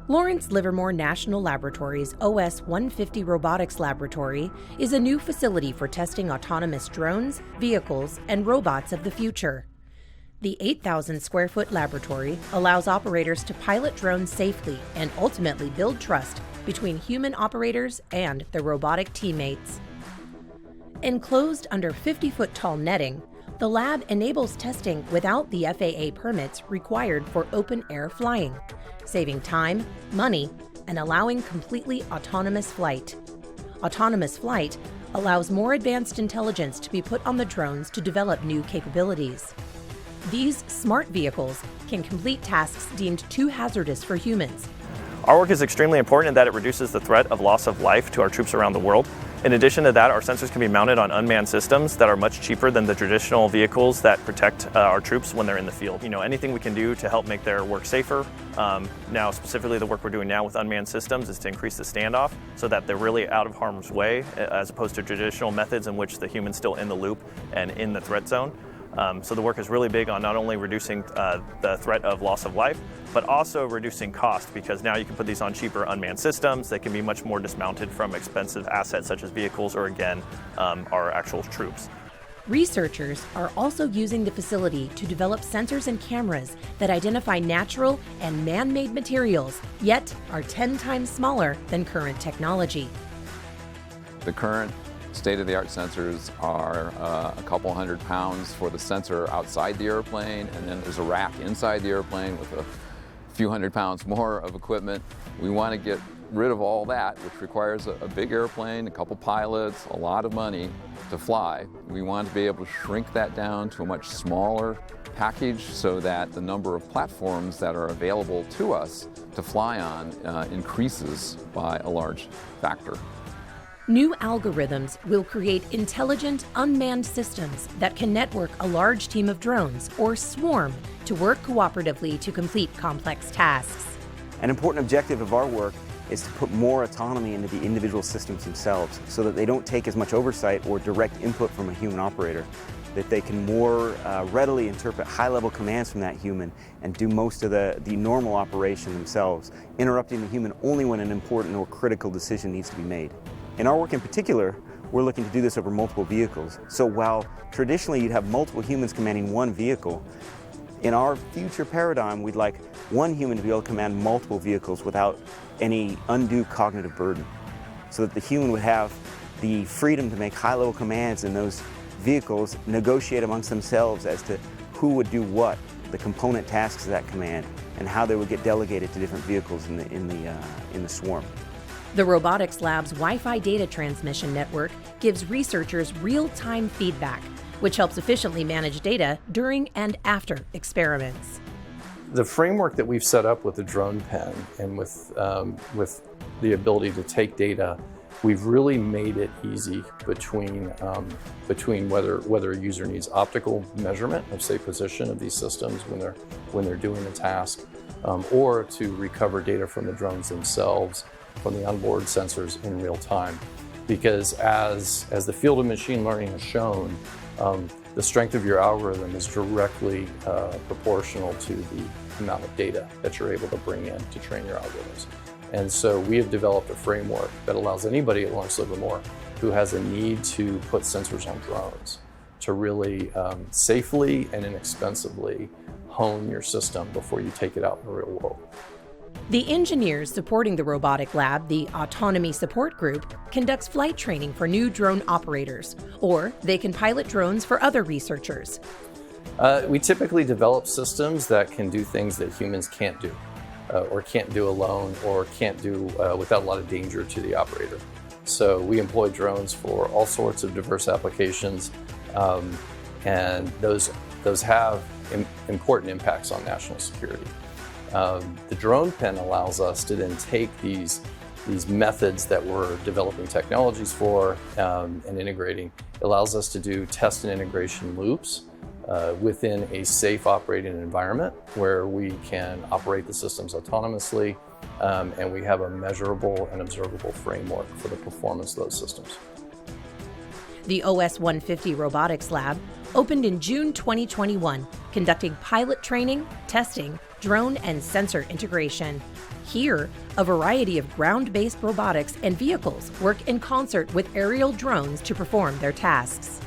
Lawrence Livermore National Laboratory's OS-150 Robotics Laboratory is a new facility for testing autonomous drones, vehicles, and robots of the future. The 8,000 square foot laboratory allows operators to pilot drones safely and ultimately build trust between human operators and their robotic teammates. Enclosed under 50-foot tall netting, the lab enables testing without the FAA permits required for open-air flying, saving time, money, and allowing completely autonomous flight. Autonomous flight allows more advanced intelligence to be put on the drones to develop new capabilities. These smart vehicles can complete tasks deemed too hazardous for humans. Our work is extremely important in that it reduces the threat of loss of life to our troops around the world. In addition to that, our sensors can be mounted on unmanned systems that are much cheaper than the traditional vehicles that protect our troops when they're in the field. Anything we can do to help make their work safer. Now, specifically the work we're doing now with unmanned systems is to increase the standoff so that they're really out of harm's way, as opposed to traditional methods in which the human's still in the loop and in the threat zone. So the work is really big on not only reducing the threat of loss of life, but also reducing cost, because now you can put these on cheaper unmanned systems that can be much more dismounted from expensive assets such as vehicles or, again, our actual troops. Researchers are also using the facility to develop sensors and cameras that identify natural and man-made materials, yet are 10 times smaller than current technology. The current state-of-the-art sensors are a couple hundred pounds for the sensor outside the airplane, and then there's a rack inside the airplane with a few hundred pounds more of equipment. We want to get rid of all that, which requires a big airplane, a couple pilots, a lot of money to fly. We want to be able to shrink that down to a much smaller package so that the number of platforms that are available to us to fly on increases by a large factor. New algorithms will create intelligent, unmanned systems that can network a large team of drones or swarm to work cooperatively to complete complex tasks. An important objective of our work is to put more autonomy into the individual systems themselves so that they don't take as much oversight or direct input from a human operator, that they can more readily interpret high-level commands from that human and do most of the normal operation themselves, interrupting the human only when an important or critical decision needs to be made. In our work in particular, we're looking to do this over multiple vehicles. So while traditionally you'd have multiple humans commanding one vehicle, in our future paradigm, we'd like one human to be able to command multiple vehicles without any undue cognitive burden, so that the human would have the freedom to make high-level commands in those vehicles, negotiate amongst themselves as to who would do what, the component tasks of that command, and how they would get delegated to different vehicles in the swarm. The Robotics Lab's Wi-Fi data transmission network gives researchers real-time feedback, which helps efficiently manage data during and after experiments. The framework that we've set up with the drone pen and with the ability to take data, we've really made it easy between whether a user needs optical measurement of, say, position of these systems when they're doing a task, or to recover data from the drones themselves, from the onboard sensors in real time. Because as the field of machine learning has shown, the strength of your algorithm is directly proportional to the amount of data that you're able to bring in to train your algorithms. And so we have developed a framework that allows anybody at Lawrence Livermore who has a need to put sensors on drones to really safely and inexpensively hone your system before you take it out in the real world. The engineers supporting the robotic lab, the Autonomy Support Group, conducts flight training for new drone operators, or they can pilot drones for other researchers. We typically develop systems that can do things that humans can't do, or can't do alone, or can't do without a lot of danger to the operator. So we employ drones for all sorts of diverse applications, and those have important impacts on national security. The drone pen allows us to then take these methods that we're developing technologies for and integrating. It allows us to do test and integration loops within a safe operating environment where we can operate the systems autonomously, and we have a measurable and observable framework for the performance of those systems. The OS-150 Robotics Lab opened in June 2021, conducting pilot training, testing, drone and sensor integration. Here, a variety of ground-based robotics and vehicles work in concert with aerial drones to perform their tasks.